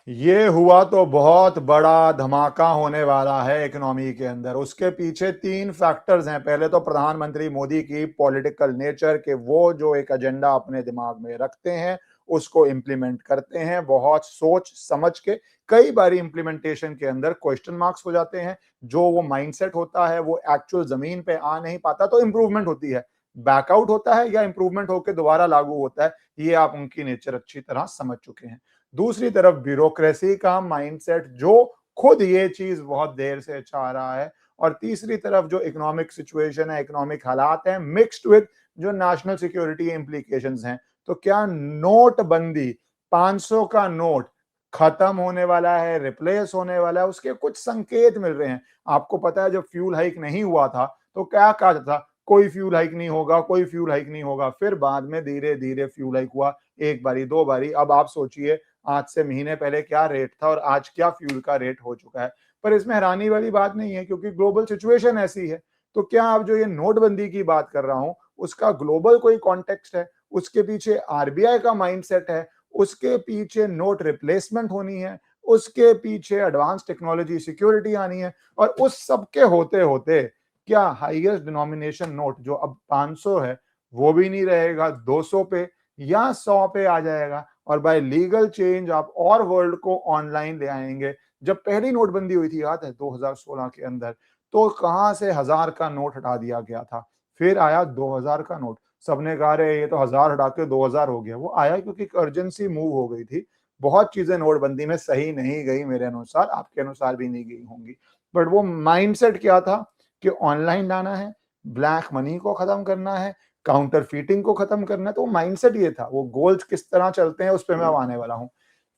ये हुआ तो बहुत बड़ा धमाका होने वाला है इकोनॉमी के अंदर। उसके पीछे तीन फैक्टर्स हैं। पहले तो प्रधानमंत्री मोदी की पॉलिटिकल नेचर के, वो जो एक एजेंडा अपने दिमाग में रखते हैं उसको इंप्लीमेंट करते हैं बहुत सोच समझ के। कई बारी इंप्लीमेंटेशन के अंदर क्वेश्चन मार्क्स हो जाते हैं। जो वो माइंडसेट होता है वो एक्चुअल जमीन पे आ नहीं पाता, तो इंप्रूवमेंट होती है, बैकआउट होता है या इंप्रूवमेंट होकर दोबारा लागू होता है। ये आप उनकी नेचर अच्छी तरह समझ चुके हैं। दूसरी तरफ ब्यूरोक्रेसी का माइंडसेट, जो खुद ये चीज बहुत देर से चाह रहा है। और तीसरी तरफ जो इकोनॉमिक सिचुएशन है, इकोनॉमिक हालात हैं, मिक्स्ड विद जो नेशनल सिक्योरिटी इंप्लीकेशंस हैं। तो क्या नोटबंदी, 500 का नोट खत्म होने वाला है, रिप्लेस होने वाला है, उसके कुछ संकेत मिल रहे हैं। आपको पता है जब फ्यूल हाइक नहीं हुआ था तो क्या कहा था, कोई फ्यूल हाइक नहीं होगा, कोई फ्यूल हाइक नहीं होगा। फिर बाद में धीरे धीरे फ्यूल हाइक हुआ, एक बारी दो बारी। अब आप सोचिए आज से महीने पहले क्या रेट था और आज क्या फ्यूल का रेट हो चुका है। पर इसमें हैरानी वाली बात नहीं है क्योंकि ग्लोबल सिचुएशन ऐसी है। तो क्या अब जो ये नोटबंदी की बात कर रहा हूं उसका ग्लोबल कोई कॉन्टेक्स्ट है, उसके पीछे आरबीआई का माइंडसेट है, उसके पीछे नोट रिप्लेसमेंट होनी है, उसके पीछे एडवांस टेक्नोलॉजी सिक्योरिटी आनी है। और उस सब के होते होते क्या हाईएस्ट डिनोमिनेशन नोट जो अब 500 है वो भी नहीं रहेगा, 200 पे या 100 पे आ जाएगा। और बाय लीगल चेंज आप और वर्ल्ड को ऑनलाइन ले आएंगे। जब पहली नोटबंदी हुई थी याद है 2016 के अंदर, तो कहां से 1000 का नोट हटा दिया गया था, फिर आया 2000 का नोट। सबने कहा रे ये तो 1000 हटा के 2000 हो गया। वो आया क्योंकि एक अर्जेंसी मूव हो गई थी। बहुत चीजें नोटबंदी में सही नहीं गई मेरे अनुसार, आपके अनुसार भी नहीं गई होंगी। बट वो माइंडसेट क्या था कि ऑनलाइन लाना है, ब्लैक मनी को खत्म करना है, काउंटर फीटिंग को खत्म करना है। तो माइंडसेट ये था। वो गोल्स किस तरह चलते हैं उस पर मैं आने वाला हूं।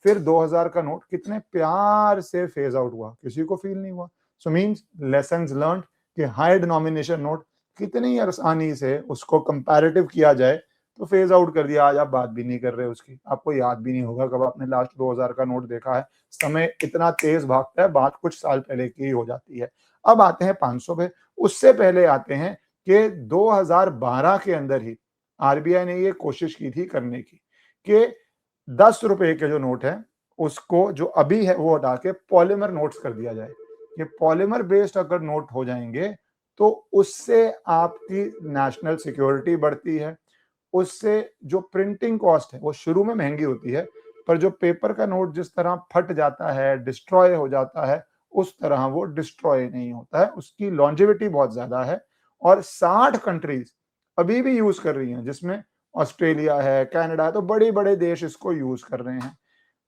फिर 2000 का नोट कितने प्यार से फेज आउट हुआ, किसी को फील नहीं हुआ। सो मींस लेसन्स लर्न कि हाई डिनोमिनेशन नोट कितनी आसानी से उसको कंपैरेटिव किया जाए तो फेज आउट कर दिया। आज आप बात भी नहीं कर रहे उसकी, आपको याद भी नहीं होगा कब आपने लास्ट 2000 का नोट देखा है। समय इतना तेज भागता है, बात कुछ साल पहले की हो जाती है। अब आते हैं 500 पे। उससे पहले आते हैं कि 2012 के अंदर ही आरबीआई ने ये कोशिश की थी करने की कि 10 रुपए के जो नोट है उसको जो अभी है वो हटा के पॉलीमर नोट्स कर दिया जाए। ये पॉलीमर बेस्ड अगर नोट हो जाएंगे तो उससे आपकी नेशनल सिक्योरिटी बढ़ती है। उससे जो प्रिंटिंग कॉस्ट है वो शुरू में महंगी होती है, पर जो पेपर का नोट जिस तरह फट जाता है, डिस्ट्रॉय हो जाता है, उस तरह वो डिस्ट्रॉय नहीं होता है। उसकी लॉन्जेविटी बहुत ज्यादा है। और 60 कंट्रीज अभी भी यूज कर रही हैं, जिसमें ऑस्ट्रेलिया है, कनाडा है। तो बड़े बड़े देश इसको यूज कर रहे हैं।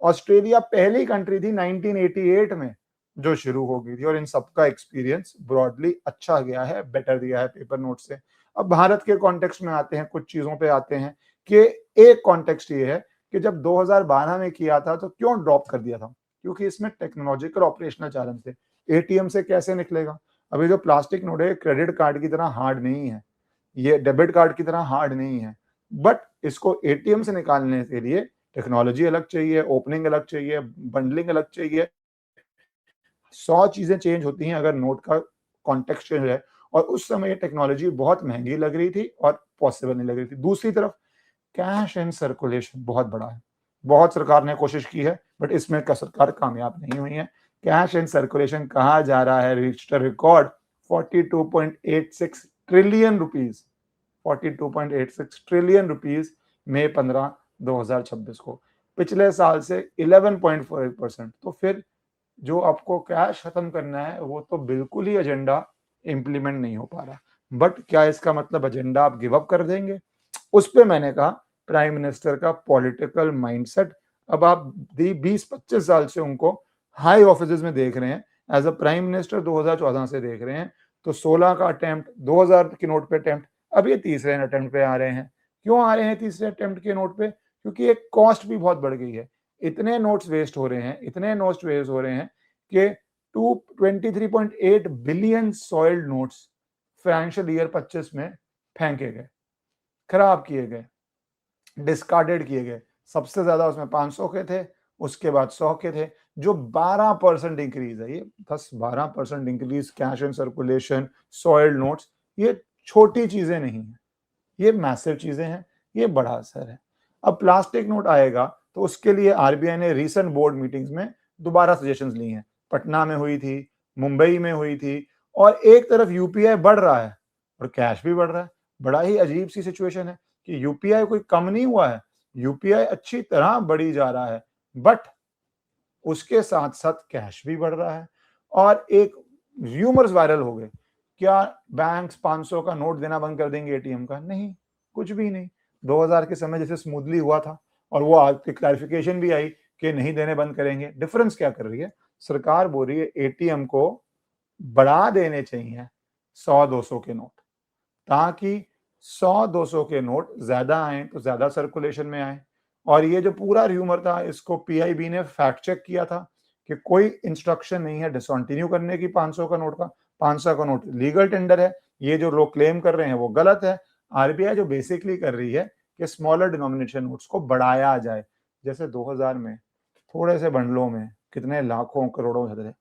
ऑस्ट्रेलिया पहली कंट्री थी 1988 में जो शुरू हो गई थी, और इन सबका एक्सपीरियंस ब्रॉडली अच्छा गया है, बेटर दिया है पेपर नोट से। अब भारत के कॉन्टेक्स्ट में आते हैं, कुछ चीजों पे आते हैं कि एक कॉन्टेक्स्ट ये है कि जब 2012 में किया था तो क्यों ड्रॉप कर दिया था, क्योंकि इसमें टेक्नोलॉजिकल ऑपरेशनल चैलेंज थे। एटीएम से कैसे निकलेगा। अभी जो प्लास्टिक नोट है क्रेडिट कार्ड की तरह हार्ड नहीं है, ये डेबिट कार्ड की तरह हार्ड नहीं है। बट इसको एटीएम से निकालने के लिए टेक्नोलॉजी अलग चाहिए, ओपनिंग अलग चाहिए, बंडलिंग अलग चाहिए। 100 चीजें चेंज होती हैं अगर नोट का कॉन्टेक्स्ट चेंज है। और उस समय ये टेक्नोलॉजी बहुत महंगी लग रही थी और पॉसिबल नहीं लग रही थी। दूसरी तरफ कैश एंड सर्कुलेशन बहुत बड़ा है। बहुत सरकार ने कोशिश की है बट इसमें सरकार कामयाब नहीं हुई है। कैश एंड सर्कुलेशन कहा जा रहा है register record 42.86 trillion rupees, 42.86 trillion rupees मई 15 2026 को, पिछले साल से 11.48%। तो फिर जो आपको कैश खत्म करना है वो तो बिल्कुल ही एजेंडा इंप्लीमेंट नहीं हो पा रहा। बट क्या इसका मतलब एजेंडा आप गिव अप कर देंगे? उस पे मैंने कहा प्राइम मिनिस्टर का पॉलिटिकल माइंडसेट। अब आप 20-25 साल से उनको हाई ऑफिस में देख रहे हैं, एज अ प्राइम मिनिस्टर 2014 से देख रहे हैं। तो 16 का अटेम्प्ट, 2000 के नोट पे अटेम्प्ट, अब ये तीसरे अटेम्प्ट पे आ रहे हैं। क्यों आ रहे हैं तीसरे अटेम्प्ट के नोट पे? क्योंकि एक कॉस्ट भी बहुत बढ़ गई है। इतने नोट्स वेस्ट हो रहे हैं, इतने नोट्स वेस्ट हो रहे हैं कि 223.8 billion soiled notes financial year 25 में फेंके गए, खराब किए गए, डिस्कार्डेड किए गए। सबसे ज्यादा उसमें 500 के थे, उसके बाद 100 के थे। जो 12% इंक्रीज है, ये 10-12% increase cash and circulation, soiled notes, ये छोटी चीजें नहीं है, ये मैसिव चीजें हैं, ये बड़ा असर है। अब प्लास्टिक नोट आएगा तो उसके लिए आरबीआई ने रीसेंट बोर्ड मीटिंग्स में दोबारा सजेशंस ली हैं। पटना में हुई थी, मुंबई में हुई थी, और एक तरफ यूपीआई बढ़ रहा है और कैश भी बढ़ रहा है। बड़ा ही अजीब सी सिचुएशन है कि यूपीआई कोई कम नहीं हुआ है, यूपीआई अच्छी तरह बढ़ी जा रहा है, बट उसके साथ साथ कैश भी बढ़ रहा है। और एक र्यूमर्स वायरल हो गए, क्या बैंक्स 500 का नोट देना बंद कर देंगे एटीएम का? नहीं, कुछ भी नहीं। 2000 के समय जैसे स्मूथली हुआ था, और वो आज क्लैरिफिकेशन भी आई कि नहीं देने बंद करेंगे। डिफरेंस क्या कर रही है? सरकार बोल रही है एटीएम को बढ़ा देने चाहिए 100-200 के नोट, ताकि 100-200 के नोट ज्यादा आए तो ज्यादा सर्कुलेशन में आए। और ये जो पूरा र्यूमर था, इसको पीआईबी ने फैक्ट चेक किया था कि कोई इंस्ट्रक्शन नहीं है डिसकंटिन्यू करने की 500 का नोट का। 500 का नोट लीगल टेंडर है, ये जो लोग क्लेम कर रहे हैं वो गलत है। आरबीआई जो बेसिकली कर रही है कि स्मॉलर डिनोमिनेशन नोट्स को बढ़ाया जाए। जैसे 2000 में थोड़े से बंडलों में कितने लाखों करोड़ों जाते थे,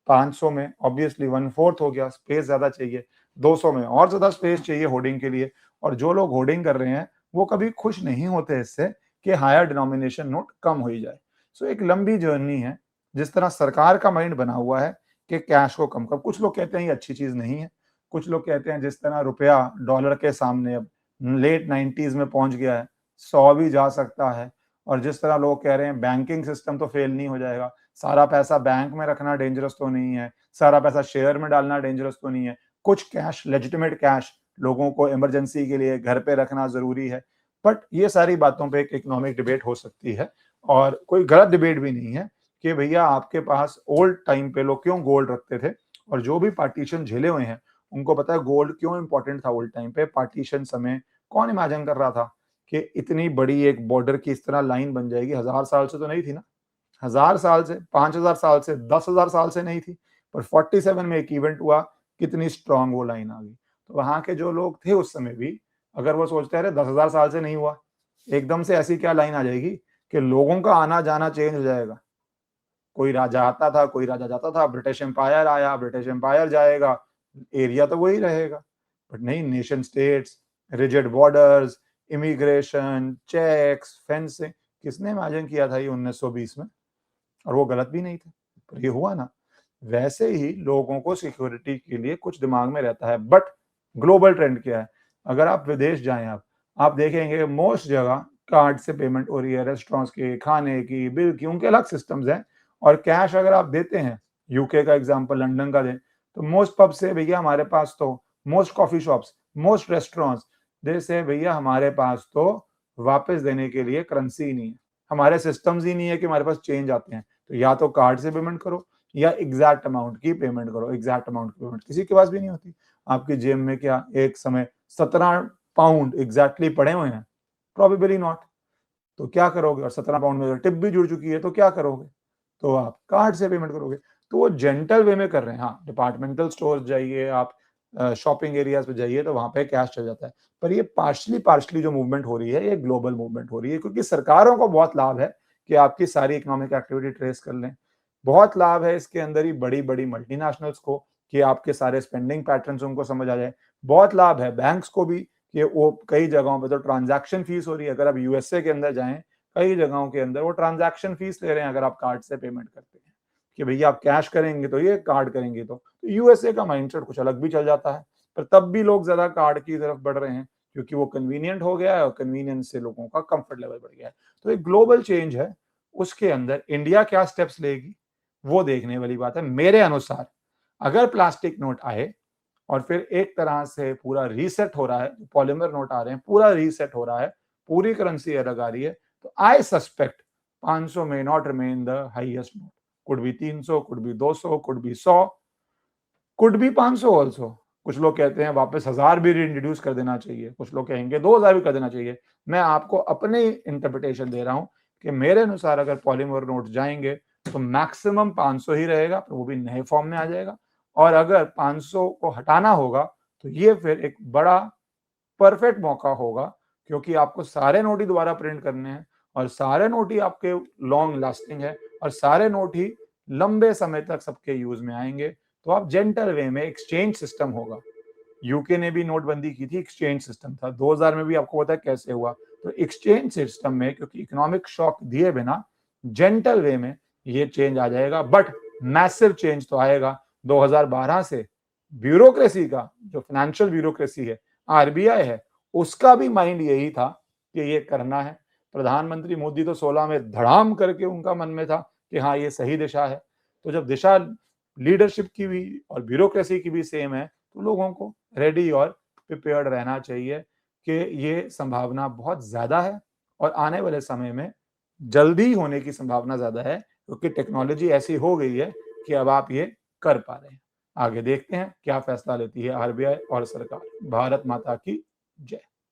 500 में ऑब्वियसली 1/4 हो गया, स्पेस ज्यादा चाहिए। 200 में और ज्यादा स्पेस चाहिए होर्डिंग के लिए, और जो लोग होर्डिंग कर रहे हैं वो कभी खुश नहीं होते इससे कि हायर डिनोमिनेशन नोट कम हो ही जाए। सो एक लंबी जर्नी है। जिस तरह सरकार का माइंड बना हुआ है कि कैश को कम कर, कुछ लोग कहते हैं ये अच्छी चीज नहीं है, कुछ लोग कहते हैं जिस तरह रुपया डॉलर के सामने अब लेट 90s में पहुंच गया है, 100 भी जा सकता है, और जिस तरह लोग कह रहे हैं बैंकिंग सिस्टम तो फेल नहीं हो जाएगा, सारा पैसा बैंक में रखना डेंजरस तो नहीं है, सारा पैसा शेयर में डालना डेंजरस तो नहीं है, कुछ कैश, लेजिटिमेट कैश लोगों को इमरजेंसी के लिए घर पे रखना जरूरी है। बट ये सारी बातों पे एक इकोनॉमिक डिबेट हो सकती है, और कोई गलत डिबेट भी नहीं है कि भैया आपके पास ओल्ड टाइम पे लोग क्यों गोल्ड रखते थे, और जो भी पार्टीशन झेले हुए हैं उनको पता है गोल्ड क्यों इंपॉर्टेंट था ओल्ड टाइम पे। पार्टीशन समय कौन इमेजिन कर रहा था कि इतनी बड़ी एक बॉर्डर की इस तरह लाइन बन जाएगी? 1000 साल से तो नहीं थी ना, 1000 साल से, 5000 साल से, 10,000 साल से नहीं थी, पर 47 में एक इवेंट हुआ, कितनी स्ट्रांग वो लाइन आ गई। तो वहां के जो लोग थे उस समय भी, अगर वो सोचते हैं 10,000 साल से नहीं हुआ, एकदम से ऐसी क्या लाइन आ जाएगी कि लोगों का आना जाना चेंज हो जाएगा? कोई राजा आता था, कोई राजा जाता था, ब्रिटिश एम्पायर आया, ब्रिटिश एम्पायर जाएगा, एरिया तो वही रहेगा। बट नहीं, nation states, rigid borders, immigration, checks, fencing, किसने इमेजिन किया था ये 1920 में? और वो गलत भी नहीं था, पर ये हुआ ना। वैसे ही लोगों को सिक्योरिटी के लिए कुछ दिमाग में रहता है। बट ग्लोबल ट्रेंड क्या है? अगर आप विदेश जाएं, आप देखेंगे मोस्ट जगह कार्ड से पेमेंट हो रही है, रेस्टोरेंट्स के, खाने की, बिल की, उनके अलग सिस्टम्स हैं। और कैश अगर आप देते हैं, यूके का एग्जांपल, लंदन का दें, तो मोस्ट पब से भैया हमारे पास तो, most coffee shops, most restaurants दे से भैया हमारे पास तो वापस देने के लिए करेंसी ही नहीं है, हमारे सिस्टम्स ही नहीं है कि हमारे पास चेंज आते हैं। तो या तो कार्ड से पेमेंट करो या एग्जैक्ट अमाउंट की पेमेंट करो। एग्जैक्ट अमाउंट की पेमेंट किसी के पास भी नहीं होती। आपकी जेब में क्या एक समय 17 पाउंड एग्जैक्टली पड़े हुए हैं? Probably not. तो क्या करोगे? और 17 पाउंड में टिप भी जुड़ चुकी है, तो क्या करोगे? तो आप कार्ड से पेमेंट करोगे। तो वो जेंटल वे में कर रहे हैं। हाँ, डिपार्टमेंटल स्टोर जाइए, आप शॉपिंग एरियाज पे जाइए तो वहां पे कैश चल जाता है। पर ये पार्शली जो मूवमेंट हो रही है, ये ग्लोबल मूवमेंट हो रही है, क्योंकि सरकारों को बहुत लाभ है कि आपकी सारी इकोनॉमिक एक्टिविटी ट्रेस कर लें। बहुत लाभ है इसके अंदर ही बड़ी बड़ी मल्टीनेशनल्स को कि आपके सारे स्पेंडिंग पैटर्न्स उनको समझ आ जाए। बहुत लाभ है बैंक्स को भी कि वो कई जगहों पे तो ट्रांजैक्शन फीस हो रही है। अगर आप यूएसए के अंदर जाएं, कई जगहों के अंदर वो ट्रांजैक्शन फीस ले रहे हैं अगर आप कार्ड से पेमेंट करते हैं, कि भैया आप कैश करेंगे तो ये, कार्ड करेंगे तो यूएसए का माइंडसेट कुछ अलग भी चल जाता है। पर तब भी लोग ज्यादा कार्ड की तरफ बढ़ रहे हैं क्योंकि वो कन्वीनियंट हो गया है और कन्वीनियंस से लोगों का कंफर्ट लेवल बढ़ गया है। तो एक ग्लोबल चेंज है, उसके अंदर इंडिया क्या स्टेप्स लेगी वो देखने वाली बात है। मेरे अनुसार अगर प्लास्टिक नोट आए और फिर एक तरह से पूरा रीसेट हो रहा है, पॉलीमर नोट आ रहे हैं, पूरा रीसेट हो रहा है, पूरी करेंसी अलग आ रही है, तो आई suspect 500 may not remain the highest note. Could be 300, could be 200, could be 100, could be 500 also. कुछ लोग कहते हैं वापस 1000 भी इंट्रोड्यूस कर देना चाहिए, कुछ लोग कहेंगे 2000 भी कर देना चाहिए। मैं आपको अपने इंटरप्रिटेशन दे रहा हूं कि मेरे अनुसार अगर पॉलीमर नोट जाएंगे तो मैक्सिमम 500 ही रहेगा, तो वो भी नए फॉर्म में आ जाएगा। और अगर 500 को हटाना होगा तो ये फिर एक बड़ा परफेक्ट मौका होगा, क्योंकि आपको सारे नोट ही दोबारा प्रिंट करने हैं और सारे नोट ही आपके लॉन्ग लास्टिंग है और सारे नोट ही लंबे समय तक सबके यूज में आएंगे। तो आप जेंटल वे में एक्सचेंज सिस्टम होगा, यूके ने भी नोटबंदी की थी, एक्सचेंज सिस्टम था। 2000 में भी आपको पता है कैसे हुआ। तो एक्सचेंज सिस्टम में क्योंकि इकोनॉमिक शॉक दिए बिना जेंटल वे में ये चेंज आ जाएगा, बट मैसिव चेंज तो आएगा। 2012 से ब्यूरोक्रेसी का, जो फाइनेंशियल ब्यूरोक्रेसी है, आरबीआई है, उसका भी माइंड यही था कि ये करना है। प्रधानमंत्री मोदी तो 16 में धड़ाम करके उनका मन में था कि हाँ ये सही दिशा है। तो जब दिशा लीडरशिप की भी और ब्यूरोक्रेसी की भी सेम है, तो लोगों को रेडी और प्रिपेयर्ड रहना चाहिए कि ये संभावना बहुत ज्यादा है और आने वाले समय में जल्दी होने की संभावना ज्यादा है, क्योंकि टेक्नोलॉजी ऐसी हो गई है कि अब आप ये कर पा रहे हैं। आगे देखते हैं क्या फैसला लेती है आरबीआई और सरकार। भारत माता की जय।